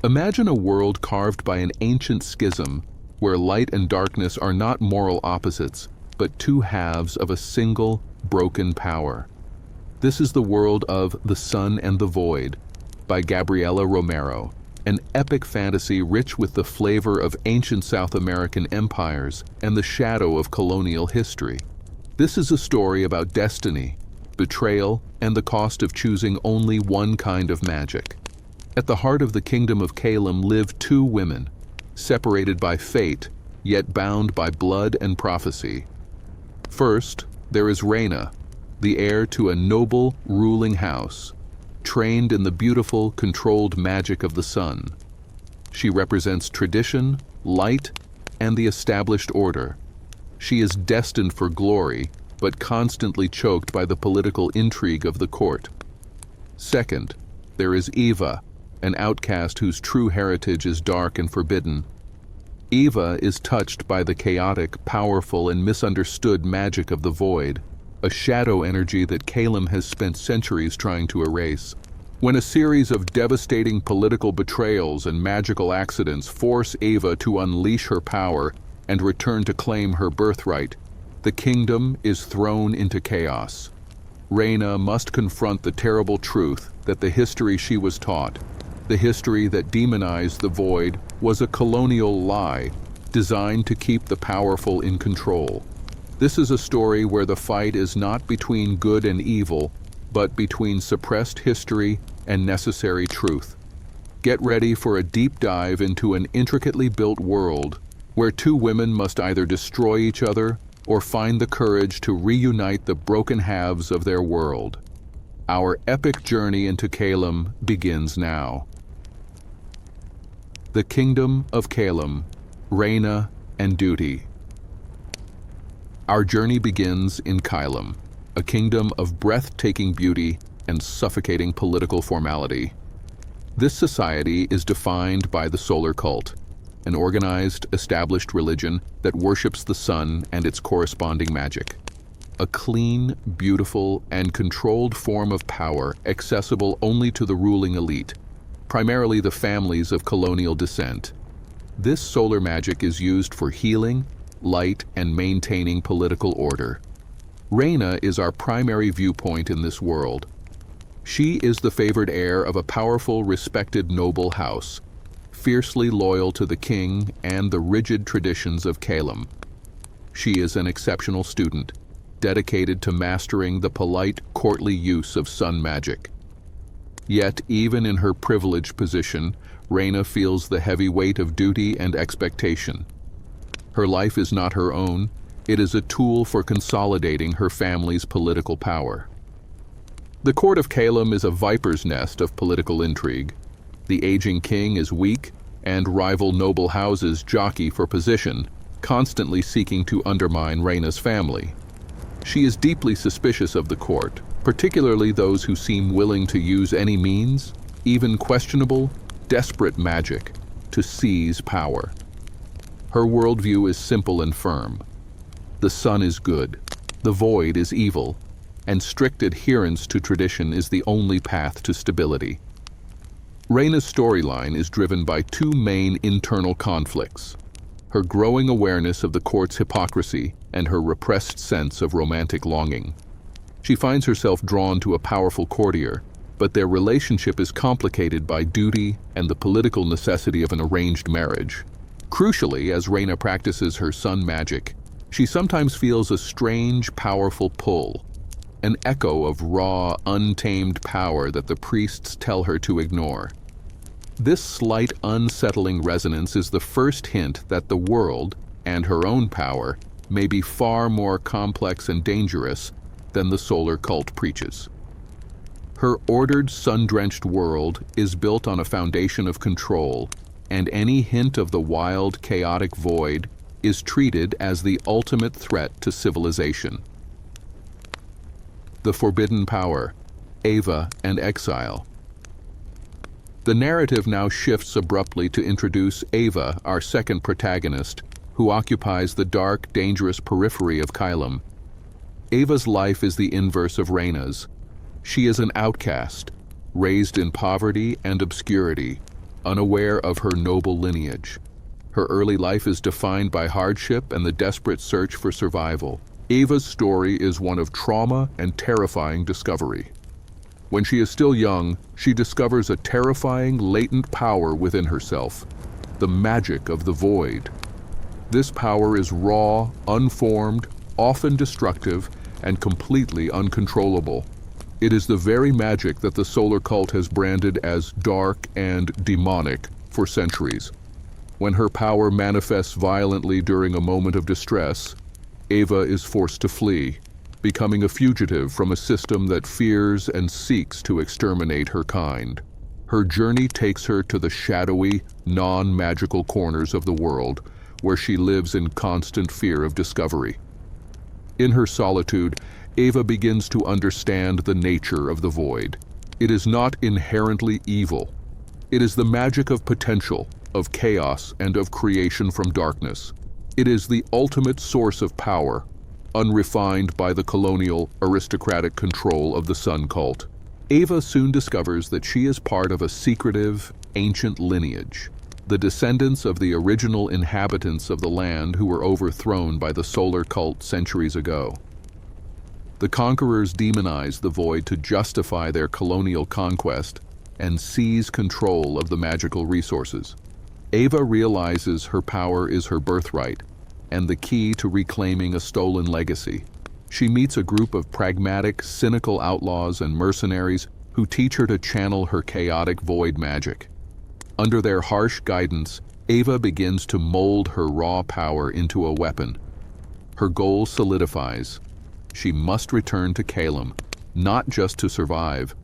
Imagine a world carved by an ancient schism where light and darkness are not moral opposites, but two halves of a single, broken power. This is the world of The Sun and the Void by Gabriella Romero, an epic fantasy rich with the flavor of ancient South American empires and the shadow of colonial history. This is a story about destiny, betrayal, and the cost of choosing only one kind of magic. At the heart of the kingdom of Calem live two women, separated by fate, yet bound by blood and prophecy. First, there is Reina, the heir to a noble, ruling house, trained in the beautiful, controlled magic of the sun. She represents tradition, light, and the established order. She is destined for glory, but constantly choked by the political intrigue of the court. Second, there is Eva, an outcast whose true heritage is dark and forbidden. Eva is touched by the chaotic, powerful, and misunderstood magic of the void, a shadow energy that Calem has spent centuries trying to erase. When a series of devastating political betrayals and magical accidents force Eva to unleash her power and return to claim her birthright, the kingdom is thrown into chaos. Reina must confront the terrible truth that the history she was taught, the history that demonized the void, was a colonial lie designed to keep the powerful in control. This is a story where the fight is not between good and evil, but between suppressed history and necessary truth. Get ready for a deep dive into an intricately built world where two women must either destroy each other or find the courage to reunite the broken halves of their world. Our epic journey into Calem begins now. The Kingdom of Calem, Reina and Duty. Our journey begins in Calem, a kingdom of breathtaking beauty and suffocating political formality. This society is defined by the solar cult, an organized, established religion that worships the sun and its corresponding magic. A clean, beautiful, and controlled form of power accessible only to the ruling elite, primarily the families of colonial descent. This solar magic is used for healing, light, and maintaining political order. Reina is our primary viewpoint in this world. She is the favored heir of a powerful, respected noble house, fiercely loyal to the king and the rigid traditions of Calem. She is an exceptional student, dedicated to mastering the polite, courtly use of sun magic. Yet, even in her privileged position, Reina feels the heavy weight of duty and expectation. Her life is not her own, it is a tool for consolidating her family's political power. The court of Calem is a viper's nest of political intrigue. The aging king is weak, and rival noble houses jockey for position, constantly seeking to undermine Reina's family. She is deeply suspicious of the court, particularly those who seem willing to use any means, even questionable, desperate magic, to seize power. Her worldview is simple and firm. The sun is good, the void is evil, and strict adherence to tradition is the only path to stability. Reina's storyline is driven by two main internal conflicts: her growing awareness of the court's hypocrisy and her repressed sense of romantic longing. She finds herself drawn to a powerful courtier, but their relationship is complicated by duty and the political necessity of an arranged marriage. Crucially, as Reina practices her sun magic, she sometimes feels a strange, powerful pull, an echo of raw, untamed power that the priests tell her to ignore. This slight, unsettling resonance is the first hint that the world, and her own power, may be far more complex and dangerous than the solar cult preaches. Her ordered, sun-drenched world is built on a foundation of control, and any hint of the wild, chaotic void is treated as the ultimate threat to civilization. The Forbidden Power, Eva and Exile. The narrative now shifts abruptly to introduce Eva, our second protagonist, who occupies the dark, dangerous periphery of Calem. Eva's life is the inverse of Reina's. She is an outcast, raised in poverty and obscurity, unaware of her noble lineage. Her early life is defined by hardship and the desperate search for survival. Eva's story is one of trauma and terrifying discovery. When she is still young, she discovers a terrifying, latent power within herself, the magic of the void. This power is raw, unformed, often destructive, and completely uncontrollable. It is the very magic that the solar cult has branded as dark and demonic for centuries. When her power manifests violently during a moment of distress, Eva is forced to flee, becoming a fugitive from a system that fears and seeks to exterminate her kind. Her journey takes her to the shadowy, non-magical corners of the world, where she lives in constant fear of discovery. In her solitude, Eva begins to understand the nature of the void. It is not inherently evil. It is the magic of potential, of chaos, and of creation from darkness. It is the ultimate source of power, unrefined by the colonial, aristocratic control of the sun cult. Eva soon discovers that she is part of a secretive, ancient lineage, the descendants of the original inhabitants of the land who were overthrown by the solar cult centuries ago. The conquerors demonized the void to justify their colonial conquest and seize control of the magical resources. Eva realizes her power is her birthright and the key to reclaiming a stolen legacy. She meets a group of pragmatic, cynical outlaws and mercenaries who teach her to channel her chaotic void magic. Under their harsh guidance, Eva begins to mold her raw power into a weapon. Her goal solidifies. She must return to Calem, not just to survive,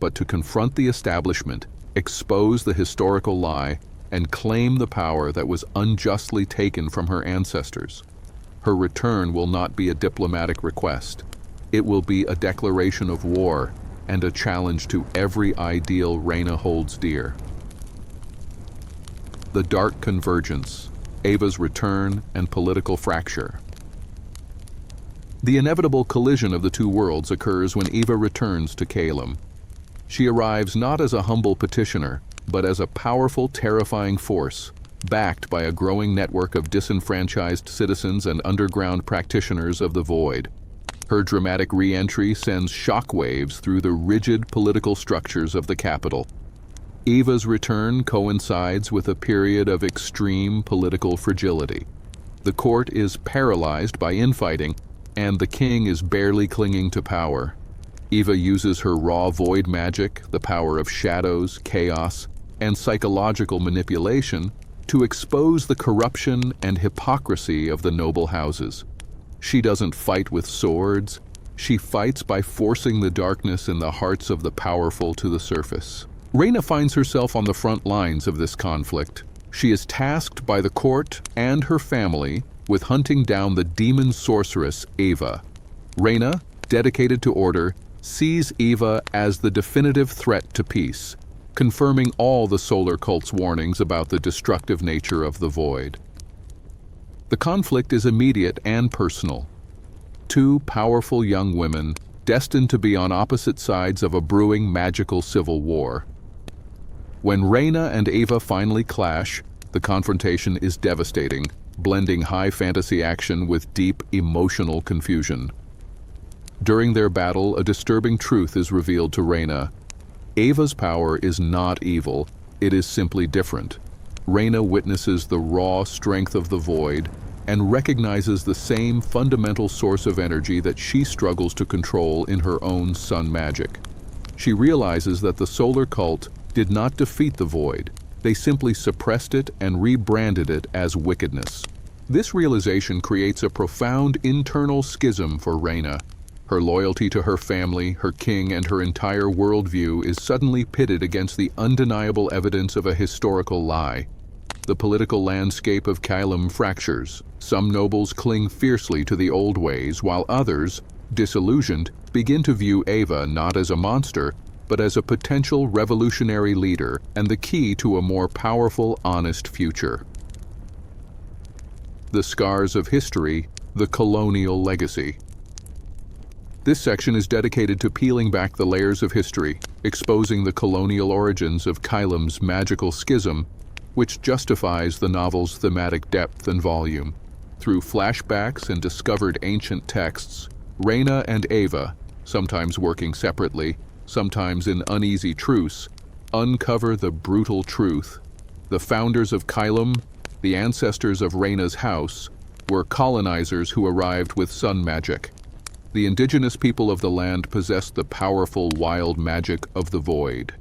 but to confront the establishment, expose the historical lie, and claim the power that was unjustly taken from her ancestors. Her return will not be a diplomatic request. It will be a declaration of war and a challenge to every ideal Reina holds dear. The dark convergence, Eva's return and political fracture. The inevitable collision of the two worlds occurs when Eva returns to Calem. She arrives not as a humble petitioner, but as a powerful, terrifying force, backed by a growing network of disenfranchised citizens and underground practitioners of the void. Her dramatic re-entry sends shockwaves through the rigid political structures of the capital. Eva's return coincides with a period of extreme political fragility. The court is paralyzed by infighting, and the king is barely clinging to power. Eva uses her raw void magic, the power of shadows, chaos, and psychological manipulation to expose the corruption and hypocrisy of the noble houses. She doesn't fight with swords. She fights by forcing the darkness in the hearts of the powerful to the surface. Reina finds herself on the front lines of this conflict. She is tasked by the court and her family with hunting down the demon sorceress Eva. Reina, dedicated to order, sees Eva as the definitive threat to peace, confirming all the solar cult's warnings about the destructive nature of the void. The conflict is immediate and personal. Two powerful young women destined to be on opposite sides of a brewing magical civil war. When Reina and Eva finally clash, the confrontation is devastating, blending high fantasy action with deep emotional confusion. During their battle, a disturbing truth is revealed to Reina. Eva's power is not evil, it is simply different. Reina witnesses the raw strength of the void and recognizes the same fundamental source of energy that she struggles to control in her own sun magic. She realizes that the solar cult did not defeat the void, they simply suppressed it and rebranded it as wickedness. This realization creates a profound internal schism for Reina. Her loyalty to her family, her king, and her entire worldview is suddenly pitted against the undeniable evidence of a historical lie. The political landscape of Calem fractures. Some nobles cling fiercely to the old ways, while others, disillusioned, begin to view Eva not as a monster, but as a potential revolutionary leader and the key to a more powerful, honest future. The scars of history, the colonial legacy. This section is dedicated to peeling back the layers of history, exposing the colonial origins of Kylem's magical schism, which justifies the novel's thematic depth and volume. Through flashbacks and discovered ancient texts, Reina and Eva, sometimes working separately, sometimes in uneasy truce, uncover the brutal truth. The founders of Kylem, the ancestors of Reina's house, were colonizers who arrived with sun magic. The indigenous people of the land possessed the powerful wild magic of the void.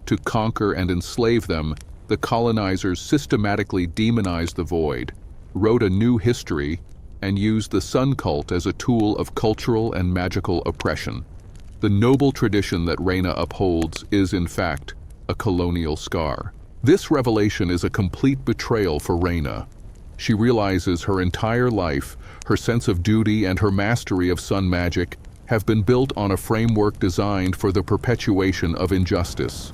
To conquer and enslave them, the colonizers systematically demonized the void, wrote a new history, and used the sun cult as a tool of cultural and magical oppression. The noble tradition that Reina upholds is, in fact, a colonial scar. This revelation is a complete betrayal for Reina. She realizes her entire life, her sense of duty and her mastery of sun magic have been built on a framework designed for the perpetuation of injustice.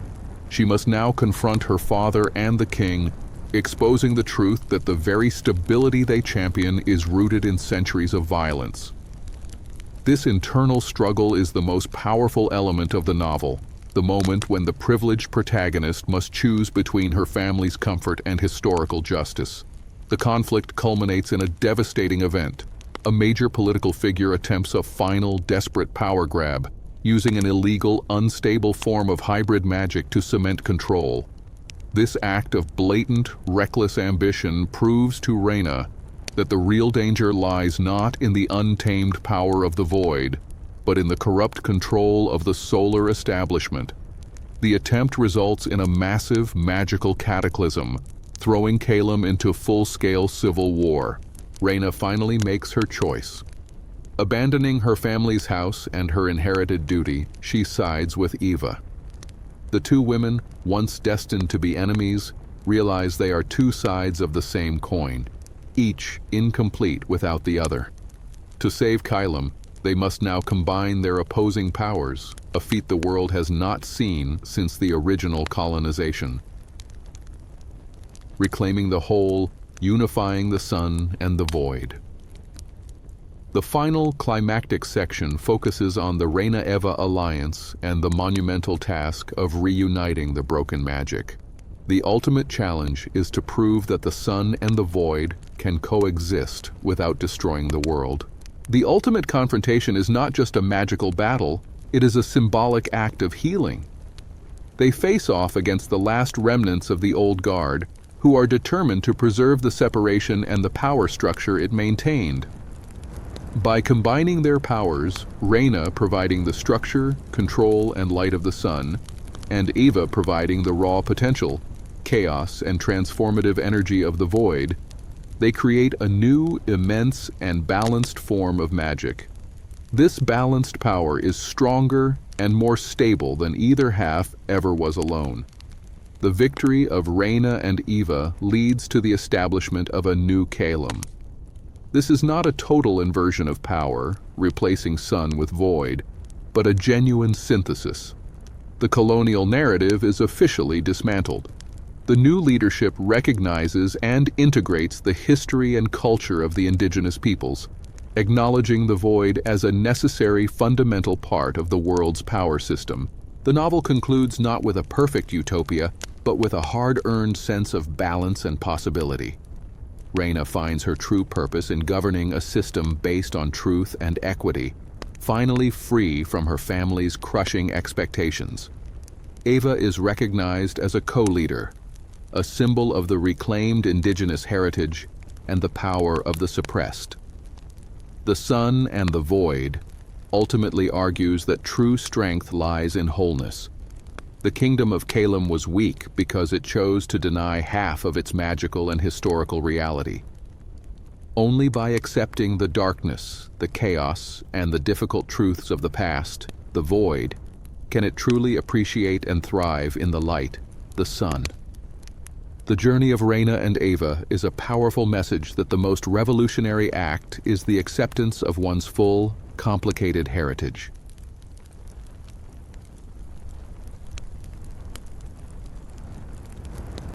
She must now confront her father and the king, exposing the truth that the very stability they champion is rooted in centuries of violence. This internal struggle is the most powerful element of the novel, the moment when the privileged protagonist must choose between her family's comfort and historical justice. The conflict culminates in a devastating event. A major political figure attempts a final, desperate power grab, using an illegal, unstable form of hybrid magic to cement control. This act of blatant, reckless ambition proves to Reina that the real danger lies not in the untamed power of the void, but in the corrupt control of the solar establishment. The attempt results in a massive, magical cataclysm, throwing Kylem into full-scale civil war. Reina finally makes her choice. Abandoning her family's house and her inherited duty, she sides with Eva. The two women, once destined to be enemies, realize they are two sides of the same coin, each incomplete without the other. To save Kylem, they must now combine their opposing powers, a feat the world has not seen since the original colonization. Reclaiming the whole, unifying the sun and the void. The final climactic section focuses on the Reina-Eva alliance and the monumental task of reuniting the broken magic. The ultimate challenge is to prove that the sun and the void can coexist without destroying the world. The ultimate confrontation is not just a magical battle, it is a symbolic act of healing. They face off against the last remnants of the old guard, who are determined to preserve the separation and the power structure it maintained. By combining their powers, Reina providing the structure, control, and light of the sun, and Eva providing the raw potential, chaos, and transformative energy of the void, they create a new, immense, and balanced form of magic. This balanced power is stronger and more stable than either half ever was alone. The victory of Reina and Eva leads to the establishment of a new Kylem. This is not a total inversion of power, replacing sun with void, but a genuine synthesis. The colonial narrative is officially dismantled. The new leadership recognizes and integrates the history and culture of the indigenous peoples, acknowledging the void as a necessary fundamental part of the world's power system. The novel concludes not with a perfect utopia, but with a hard-earned sense of balance and possibility. Reina finds her true purpose in governing a system based on truth and equity, finally free from her family's crushing expectations. Eva is recognized as a co-leader, a symbol of the reclaimed indigenous heritage and the power of the suppressed. The sun and the void ultimately argues that true strength lies in wholeness. The kingdom of Kylem was weak because it chose to deny half of its magical and historical reality. Only by accepting the darkness, the chaos, and the difficult truths of the past, the void, can it truly appreciate and thrive in the light, the sun. The journey of Reina and Eva is a powerful message that the most revolutionary act is the acceptance of one's full, complicated heritage.